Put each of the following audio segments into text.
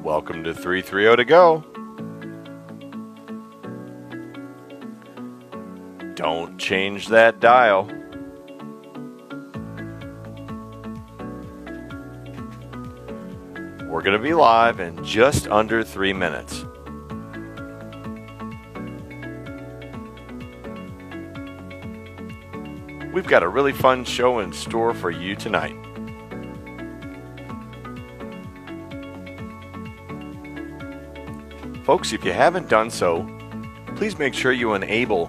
Welcome to 330 to go. Don't change that dial. We're going to be live in just under 3 minutes. We've got a really fun show in store for you tonight. Folks, if you haven't done so, please make sure you enable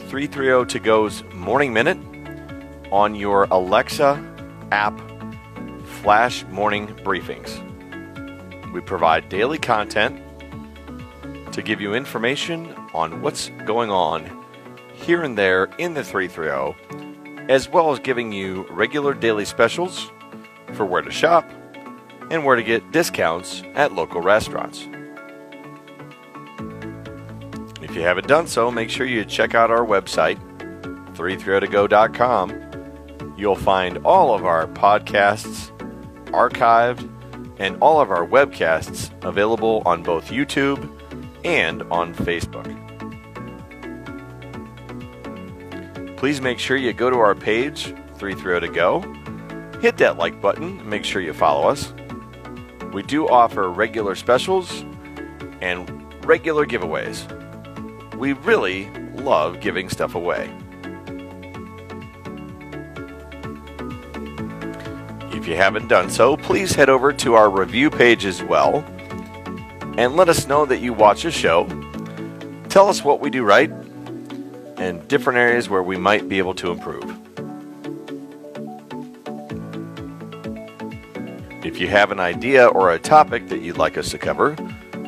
330 to go's Morning Minute on your Alexa app Flash Morning Briefings. We provide daily content to give you information on what's going on here and there in the 330, as well as giving you regular daily specials for where to shop and where to get discounts at local restaurants. If you haven't done so, make sure you check out our website, 330togo.com. You'll find all of our podcasts archived and all of our webcasts available on both YouTube and on Facebook. Please make sure you go to our page, 330 to go. Hit that like button and make sure you follow us. We do offer regular specials and regular giveaways. We really love giving stuff away. If you haven't done so, please head over to our review page as well and let us know that you watch the show. Tell us what we do right and different areas where we might be able to improve. If you have an idea or a topic that you'd like us to cover,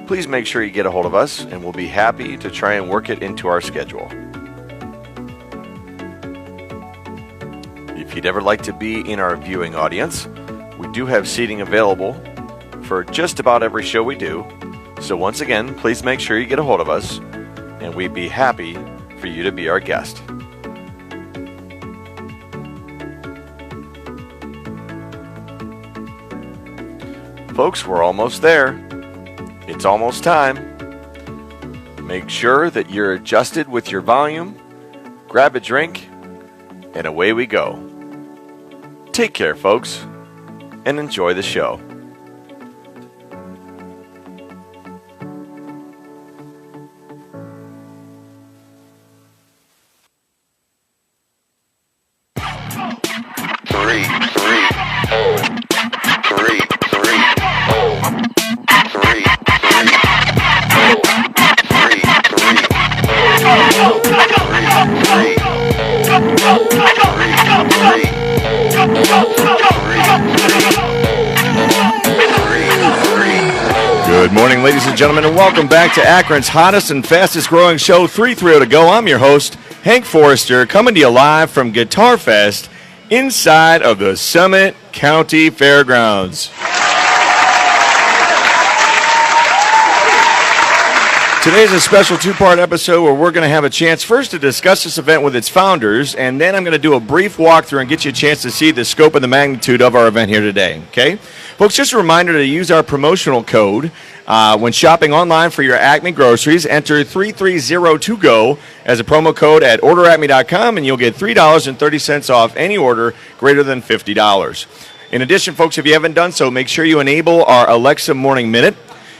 please make sure you get a hold of us, and we'll be happy to try and work it into our schedule. If you'd ever like to be in our viewing audience, we do have seating available for just about every show we do. So once again, please make sure you get a hold of us, and we'd be happy for you to be our guest. Folks, we're almost there. It's almost time. Make sure that you're adjusted with your volume, grab a drink, and away we go. Take care, folks, and enjoy the show. Good morning, ladies and gentlemen, and welcome back to Akron's hottest and fastest growing show, 330 to go. I'm your host, Hank Forrester, coming to you live from Guitar Fest inside of the Summit County Fairgrounds. Today's a special two-part episode where we're going to have a chance first to discuss this event with its founders, and then I'm going to do a brief walkthrough and get you a chance to see the scope and the magnitude of our event here today, okay? Folks, just a reminder to use our promotional code when shopping online for your Acme groceries. Enter 330TO-GO as a promo code at orderacme.com, and you'll get $3.30 off any order greater than $50. In addition, folks, if you haven't done so, make sure you enable our Alexa Morning Minute.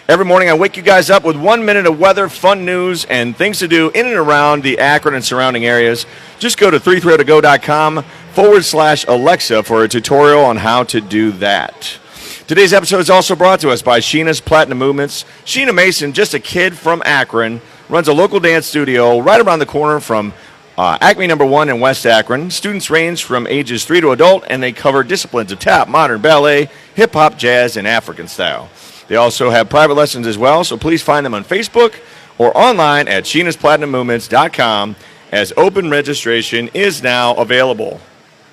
Every morning I wake you guys up with 1 minute of weather, fun news, and things to do in and around the Akron and surrounding areas. Just go to 330togo.com/Alexa for a tutorial on how to do that. Today's episode is also brought to us by Sheena's Platinum Movements. Sheena Mason, just a kid from Akron, runs a local dance studio right around the corner from Acme No. 1 in West Akron. Students range from ages 3 to adult, and they cover disciplines of tap, modern, ballet, hip-hop, jazz, and African style. They also have private lessons as well, so please find them on Facebook or online at sheenasplatinummovements.com, as open registration is now available.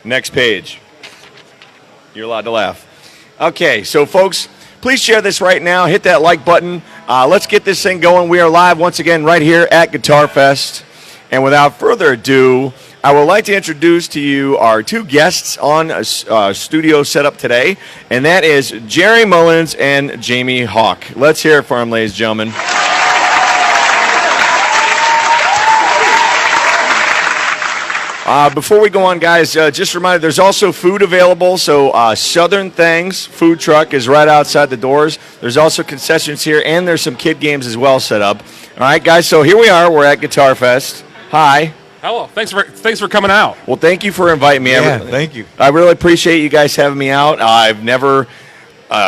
Next page. You're allowed to laugh. Okay, so folks, please share this right now. Hit that like button. Let's get this thing going. We are live once again right here at Guitar Fest. And without further ado, I would like to introduce to you our two guests on studio setup today, and that is Jerry Mullins and Jamie Hawk. Let's hear it for them, ladies and gentlemen. Before we go on, guys, just a reminder, there's also food available. So Southern Things food truck is right outside the doors. There's also concessions here, and there's some kid games as well set up. All right, guys, so here we are. We're at Guitar Fest. Hi. Hello. Thanks for coming out. Well, thank you for inviting me. Yeah, thank you. I really appreciate you guys having me out. I've never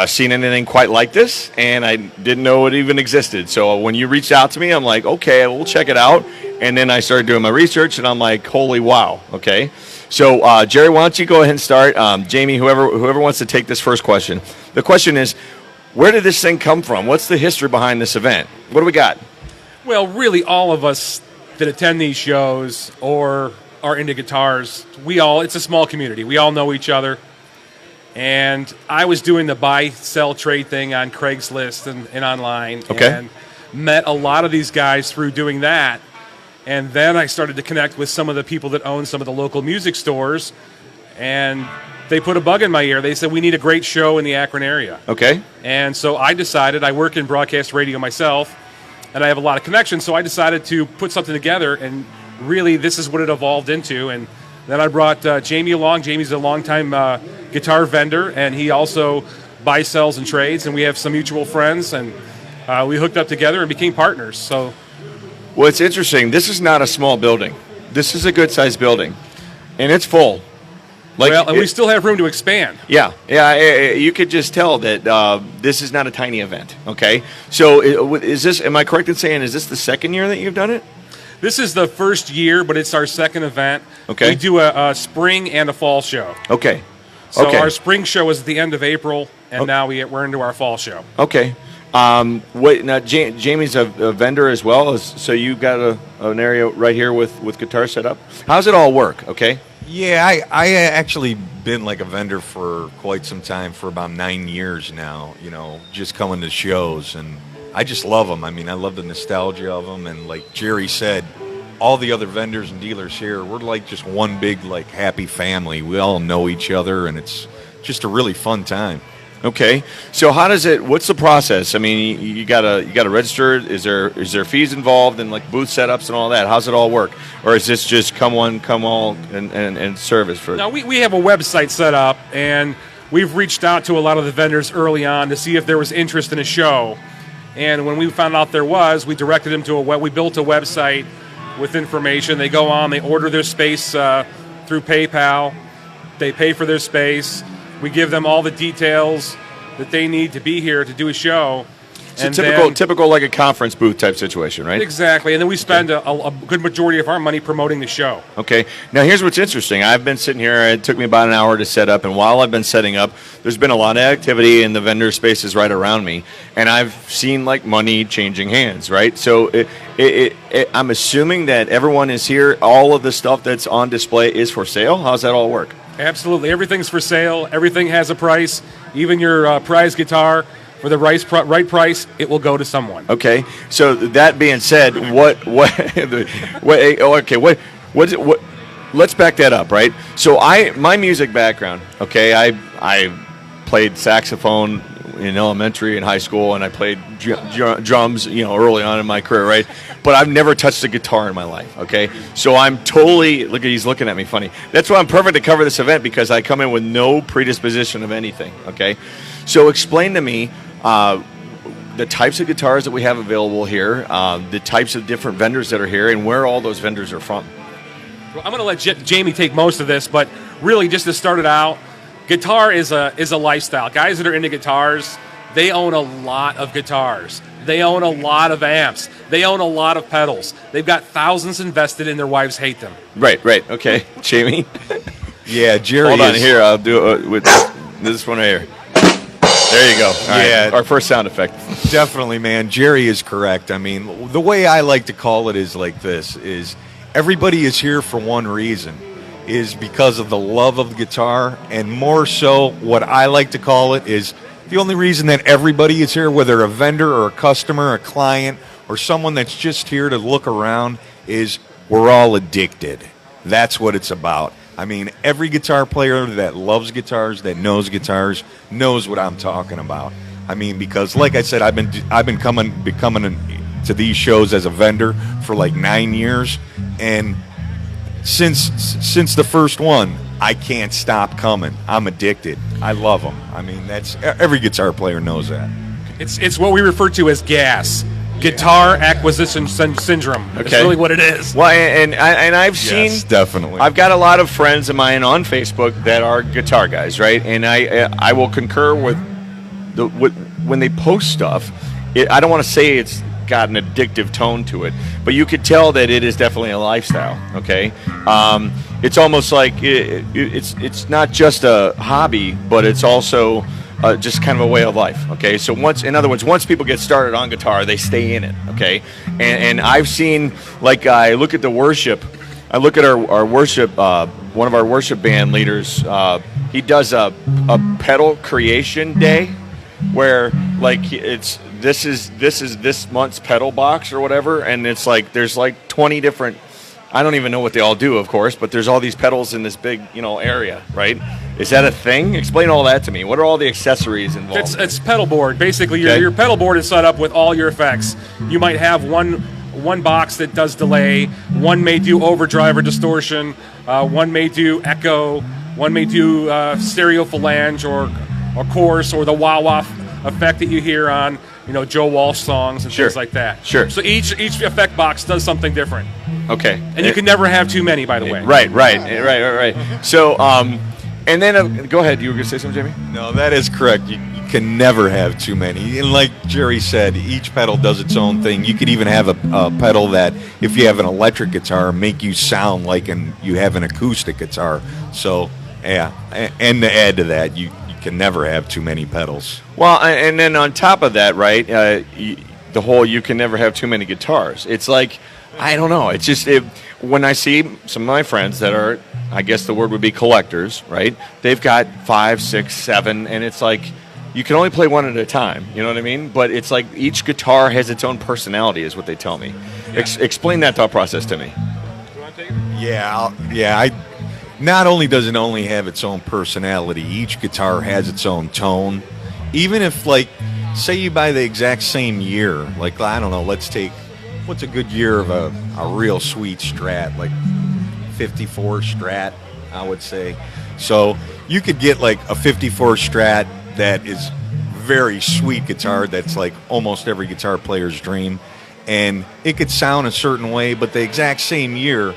seen anything quite like this, and I didn't know it even existed. So when you reached out to me, I'm like, okay, we'll check it out. And then I started doing my research, and I'm like, holy wow, okay. So, Jerry, why don't you go ahead and start? Jamie, whoever wants to take this first question. The question is, where did this thing come from? What's the history behind this event? What do we got? Well, really, all of us that attend these shows or are into guitars, it's a small community. We all know each other. And I was doing the buy, sell, trade thing on Craigslist and online. Okay. And met a lot of these guys through doing that. And then I started to connect with some of the people that own some of the local music stores, and they put a bug in my ear. They said, we need a great show in the Akron area. Okay. And so I decided, I work in broadcast radio myself, and I have a lot of connections, so I decided to put something together, and really this is what it evolved into. And then I brought Jamie along. Jamie's a longtime guitar vendor, and he also buys, sells, and trades, and we have some mutual friends, and we hooked up together and became partners. So. Well, it's interesting. This is not a small building. This is a good-sized building, and it's full. We still have room to expand. Yeah. You could just tell that this is not a tiny event. Okay. So, is this? Am I correct in saying is this the second year that you've done it? This is the first year, but it's our second event. Okay. We do a spring and a fall show. Okay. So okay. our spring show was at the end of April, and now we're into our fall show. Okay. Now Jamie's a vendor as well, so you got an area right here with guitar set up. How's it all work? Okay. Yeah, I actually been like a vendor for quite some time, for about 9 years now, just coming to shows, and I just love them. I mean, I love the nostalgia of them, and like Jerry said, all the other vendors and dealers here, we're like just one big like happy family. We all know each other, and it's just a really fun time. Okay, so how does it? What's the process? I mean, you gotta register. Is there fees involved in like booth setups and all that? How's it all work? Or is this just come one, come all, and service for? Now we have a website set up, and we've reached out to a lot of the vendors early on to see if there was interest in a show. And when we found out there was, we directed them to we built a website with information. They go on, they order their space through PayPal. They pay for their space. We give them all the details that they need to be here to do a show. So typical like a conference booth type situation, right? Exactly. And then we spend a good majority of our money promoting the show. Okay. Now here's what's interesting. I've been sitting here. It took me about an hour to set up, and while I've been setting up, there's been a lot of activity in the vendor spaces right around me, and I've seen like money changing hands, right? So I'm assuming that everyone is here. All of the stuff that's on display is for sale. How's that all work? Absolutely. Everything's for sale. Everything has a price. Even your prize guitar, for the right price, it will go to someone. Okay. So that being said, what let's back that up, right? So my music background, okay, I played saxophone in elementary and high school, and I played drums, early on in my career, right? But I've never touched a guitar in my life, okay? So I'm totally, he's looking at me funny. That's why I'm perfect to cover this event, because I come in with no predisposition of anything, okay? So explain to me the types of guitars that we have available here, the types of different vendors that are here, and where all those vendors are from. Well, I'm going to let Jamie take most of this, but really just to start it out, guitar is a lifestyle. Guys that are into guitars, they own a lot of guitars. They own a lot of amps. They own a lot of pedals. They've got thousands invested, and their wives hate them. Right. Okay. Jamie? Yeah, Jerry. Hold on here. I'll do it with this one right here. There you go. All right. Our first sound effect. Definitely, man. Jerry is correct. I mean, the way I like to call it is like this, is everybody is here for one reason, is because of the love of the guitar, and more so what I like to call it is the only reason that everybody is here, whether a vendor or a customer, a client, or someone that's just here to look around, is we're all addicted. That's what it's about. I mean, every guitar player that loves guitars, that knows guitars, knows what I'm talking about. I mean, because like I said, I've been becoming to these shows as a vendor for like 9 years, and since the first one, I can't stop coming. I'm addicted. I love them. I mean, that's every guitar player knows that. It's what we refer to as GAS, Guitar Acquisition Syndrome. That's Okay. really what it is. Well, and I've seen Yes, definitely. I've got a lot of friends of mine on Facebook that are guitar guys, right? And I will concur with when they post stuff. I don't want to say it's got an addictive tone to it, but you could tell that it is definitely a lifestyle. Okay, it's almost like it's not just a hobby, but it's also just kind of a way of life. Okay, so in other words, once people get started on guitar, they stay in it. Okay, and I've seen, like, I look at the worship. I look at our worship. One of our worship band leaders, he does a pedal creation day, where like this is this month's pedal box or whatever, and it's like there's like 20 different. I don't even know what they all do, of course, but there's all these pedals in this big, area, right? Is that a thing? Explain all that to me. What are all the accessories involved? It's pedal board. Basically, Okay. your pedal board is set up with all your effects. You might have one box that does delay, one may do overdrive or distortion, one may do echo, one may do stereo phalange or chorus, or the wah-wah effect that you hear on Joe Walsh songs and Sure. things like that. Sure. So each effect box does something different, Okay. and you can never have too many, by the way. Right. So, and then go ahead. You were gonna say something, Jamie? No, that is correct. You can never have too many. And like Jerry said, each pedal does its own thing. You could even have a pedal that, if you have an electric guitar, make you sound like you have an acoustic guitar. So, yeah. And to add to that, you can never have too many pedals. Well, and then on top of that, right, the whole you can never have too many guitars. It's like, I don't know. It's just when I see some of my friends that are, I guess the word would be collectors, right? They've got 5, 6, 7, and it's like you can only play one at a time. You know what I mean? But it's like each guitar has its own personality, is what they tell me. Explain that thought process to me. Yeah. Not only does it only have its own personality, each guitar has its own tone. Even if, like, say you buy the exact same year, like, I don't know, let's take, what's a good year of a real sweet Strat, like 54 Strat, I would say. So you could get like a 54 Strat that is very sweet guitar that's like almost every guitar player's dream, and it could sound a certain way, but the exact same year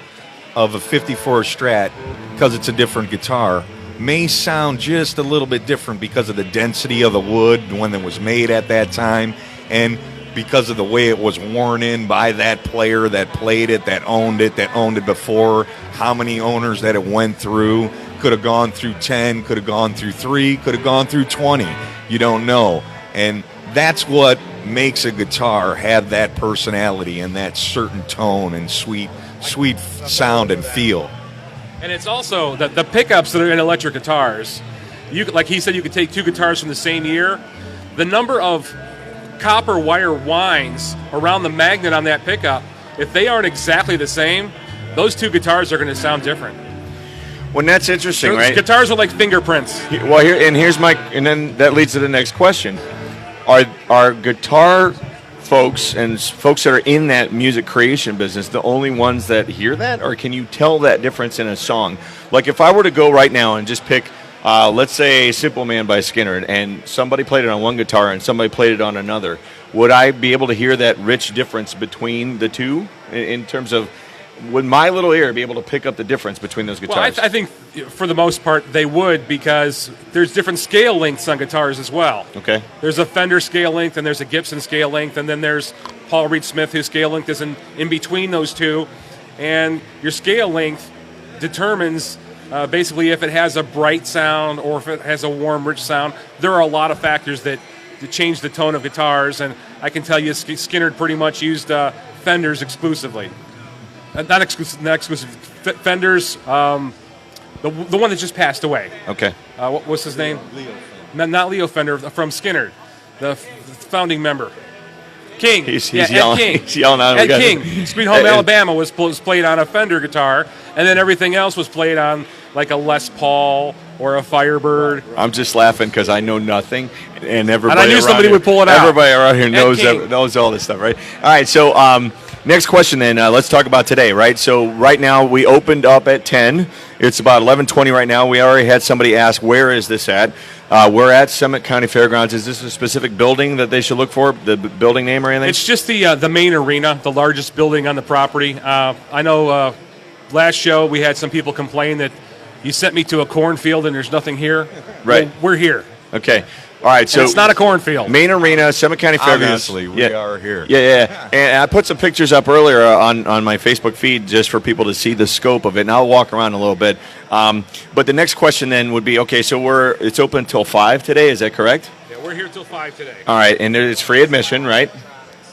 of a 54 Strat, because it's a different guitar, may sound just a little bit different because of the density of the wood when it was made at that time, and because of the way it was worn in by that player that played it, that owned it before, how many owners that it went through. Could have gone through 10, could have gone through 3, could have gone through 20. You don't know. And that's what makes a guitar have that personality and that certain tone and sweet sound and feel. And it's also the pickups that are in electric guitars. Like he said, you could take two guitars from the same year. The number of copper wire winds around the magnet on that pickup, if they aren't exactly the same, those two guitars are going to sound different. Well, that's interesting, right? Guitars are like fingerprints. Well, and then that leads to the next question. Are guitar folks and folks that are in that music creation business the only ones that hear that, or can you tell that difference in a song? Like if I were to go right now and just pick, let's say Simple Man by Skynyrd, and somebody played it on one guitar and somebody played it on another, would I be able to hear that rich difference between the two in terms of, would my little ear be able to pick up the difference between those guitars? Well, I think for the most part they would, because there's different scale lengths on guitars as well. Okay. There's a Fender scale length, and there's a Gibson scale length, and then there's Paul Reed Smith, whose scale length is in between those two. And your scale length determines basically if it has a bright sound or if it has a warm, rich sound. There are a lot of factors that change the tone of guitars, and I can tell you Skynyrd pretty much used Fenders exclusively. Not exclusive. Fenders, the one that just passed away. Okay. What was his name? Leo. Not Leo Fender, from Skynyrd, the founding member. King. He's Ed yelling. King. He's yelling out. Ed King. Sweet Home Alabama was played on a Fender guitar, and then everything else was played on like a Les Paul or a Firebird. I'm just laughing because I know nothing, and everybody. And I knew around somebody here- would pull it out. Everybody around here Ed knows King. knows all this stuff, right? All right. So next question, then. Let's talk about today, right? So right now we opened up at 10. It's about 11:20 right now. We already had somebody ask, "Where is this at?" We're at Summit County Fairgrounds. Is this a specific building that they should look for? The building name or anything? It's just the main arena, the largest building on the property. I know last show we had some people complain that you sent me to a cornfield and there's nothing here. Right. Well, we're here. Okay. All right. So And it's not a cornfield. main arena, Summit County Fairgrounds. Obviously, we are here. Yeah. And I put some pictures up earlier on my Facebook feed just for people to see the scope of it, and I'll walk around a little bit. But the next question then would be, okay, so it's open until 5 today, is that correct? Yeah, we're here till 5 today. All right, and it's free admission, right?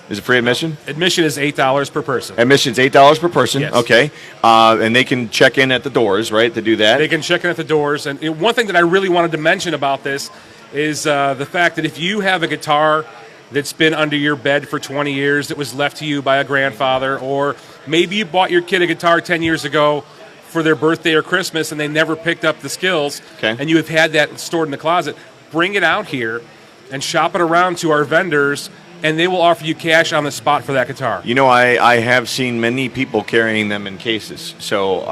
Is it free admission? Admission is $8 per person. Admission's $8 per person, Yes. okay. And they can check in at the doors, right, to do that? They can check in at the doors. And one thing that I really wanted to mention about this is the fact that if you have a guitar that's been under your bed for 20 years that was left to you by a grandfather, or maybe you bought your kid a guitar 10 years ago for their birthday or Christmas and they never picked up the skills, Okay. and you have had that stored in the closet, bring it out here and shop it around to our vendors, and they will offer you cash on the spot for that guitar. You know, I have seen many people carrying them in cases. So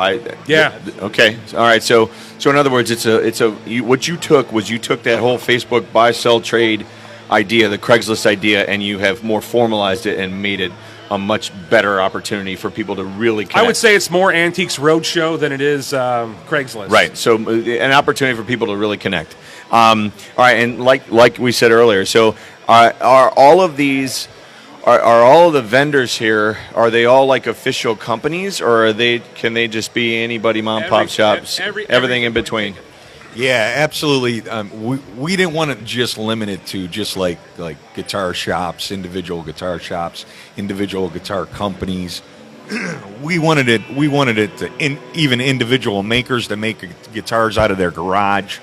Yeah. Okay. All right. So in other words, what you took was you took that whole Facebook buy sell trade idea, the Craigslist idea, and you have more formalized it and made it a much better opportunity for people to really connect. I would say it's more Antiques Roadshow than it is Craigslist. Right. So an opportunity for people to really connect. All right. And like we said earlier, so are all of these, are all of the vendors here, are they all like official companies, or can they just be anybody, mom and pop shops, everything in between? Yeah, absolutely. We didn't want to just limit it to just like guitar shops, individual guitar companies. we wanted it to even individual makers that make guitars out of their garage.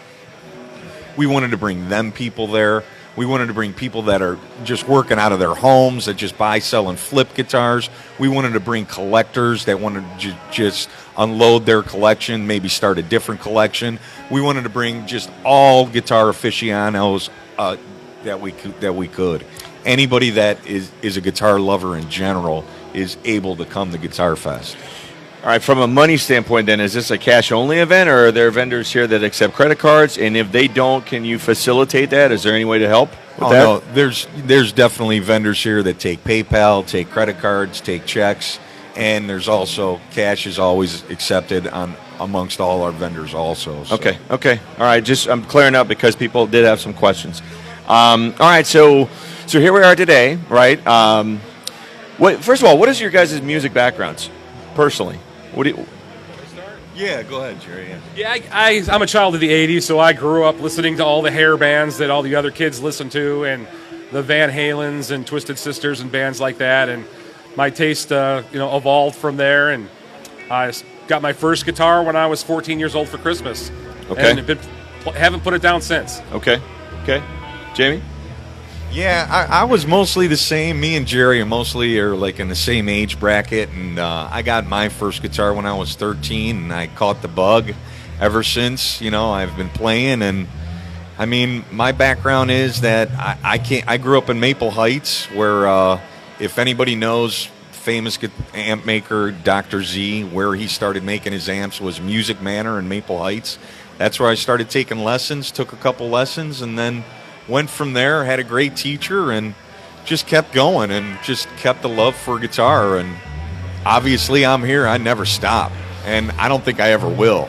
We wanted to bring them people there. We wanted to bring people that are just working out of their homes, that just buy, sell, and flip guitars. We wanted to bring collectors that wanted to just unload their collection, maybe start a different collection. We wanted to bring just all guitar aficionados that we could. Anybody that is a guitar lover in general is able to come to Guitar Fest. All right, from a money standpoint then, is this a cash-only event, or are there vendors here that accept credit cards? And if they don't, can you facilitate that? Is there any way to help with that? No, there's definitely vendors here that take PayPal, take credit cards, take checks, and there's also cash is always accepted amongst all our vendors also. So. Okay. All right, I'm clearing up because people did have some questions. All right, so here we are today, right? First of all, what is your guys' music backgrounds, personally? Yeah, go ahead, Jerry. Yeah, I'm a child of the 80s, so I grew up listening to all the hair bands that all the other kids listened to, and the Van Halens and Twisted Sisters and bands like that. And my taste, evolved from there. And I got my first guitar when I was 14 years old for Christmas. Okay. And haven't put it down since. Okay. Jamie? Yeah, I was mostly the same. Me and Jerry are like in the same age bracket, and I got my first guitar when I was 13, and I caught the bug. Ever since, I've been playing, and I mean, my background is that I grew up in Maple Heights, where if anybody knows, famous amp maker Dr. Z, where he started making his amps was Music Manor in Maple Heights. That's where I started taking lessons, took a couple lessons, and then went from there, had a great teacher, and just kept going and just kept the love for guitar. And obviously I'm here. I never stop, and I don't think I ever will.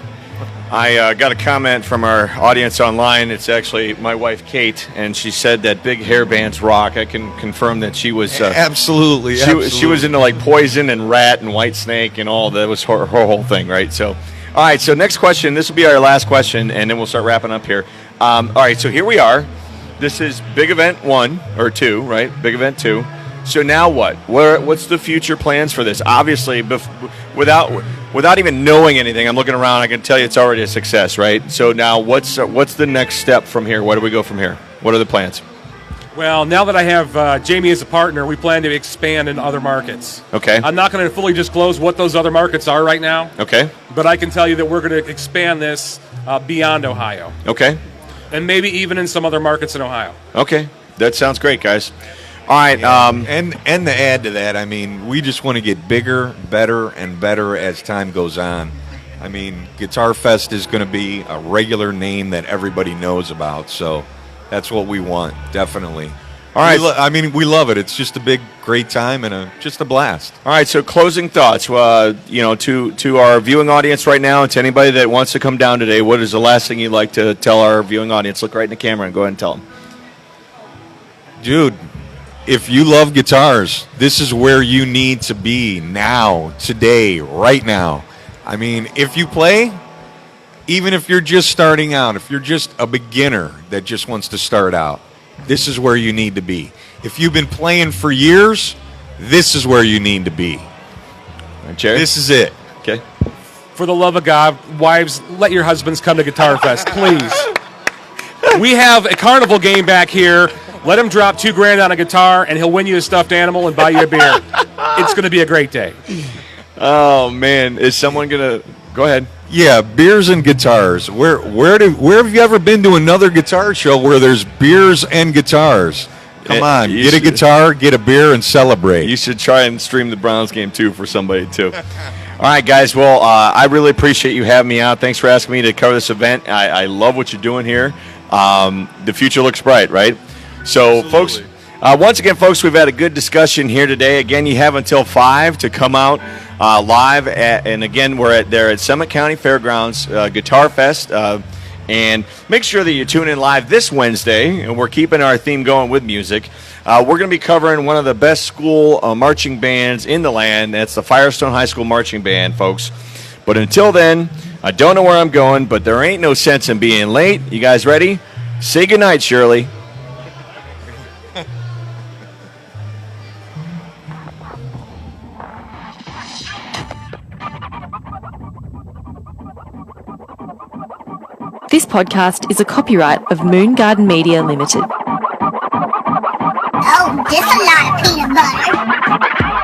I got a comment from our audience online. It's actually my wife, Kate, and she said that big hair bands rock. I can confirm that she was... absolutely. She was into like Poison and Rat and White Snake and all that. Was her whole thing, right? So, all right, so next question. This will be our last question, and then we'll start wrapping up here. All right, so here we are. This is Big Event 1 or 2, right? Big Event 2. So now what? What's the future plans for this? Obviously, without even knowing anything, I'm looking around. I can tell you it's already a success, right? So now what's the next step from here? Where do we go from here? What are the plans? Well, now that I have Jamie as a partner, we plan to expand in other markets. Okay. I'm not going to fully disclose what those other markets are right now, Okay. but I can tell you that we're going to expand this beyond Ohio, Okay. and maybe even in some other markets in Ohio. Okay. That sounds great, guys. All right. And to add to that, I mean, we just want to get bigger, better, and better as time goes on. I mean, Guitar Fest is going to be a regular name that everybody knows about, so that's what we want, definitely. All right. We love it. It's just a big, great time and just a blast. All right, so closing thoughts, to our viewing audience right now, and to anybody that wants to come down today, what is the last thing you'd like to tell our viewing audience? Look right in the camera and go ahead and tell them. Dude, if you love guitars, this is where you need to be now, today, right now. I mean, if you play, even if you're just starting out, if you're just a beginner that just wants to start out, this is where you need to be. If you've been playing for years, this is where you need to be. All right, Jerry? This is it. Okay. For the love of God, wives, let your husbands come to Guitar Fest, please. We have a carnival game back here. Let him drop $2,000 on a guitar, and he'll win you a stuffed animal and buy you a beer. It's going to be a great day. Oh, man. Is someone going to – go ahead. Yeah, beers and guitars. Where have you ever been to another guitar show where there's beers and guitars? Come on, you get a should- guitar, get a beer, and celebrate. You should try and stream the Browns game, too, for somebody, too. All right, guys. Well, I really appreciate you having me out. Thanks for asking me to cover this event. I love what you're doing here. The future looks bright, right? So, folks, once again, folks, we've had a good discussion here today. Again, you have until 5 to come out live. And, again, we're at Summit County Fairgrounds Guitar Fest. And make sure that you tune in live this Wednesday. And we're keeping our theme going with music. We're going to be covering one of the best school marching bands in the land. That's the Firestone High School Marching Band, folks. But until then, I don't know where I'm going, but there ain't no sense in being late. You guys ready? Say goodnight, Shirley. This podcast is a copyright of Moon Garden Media Limited. Oh, just a lot of peanut butter.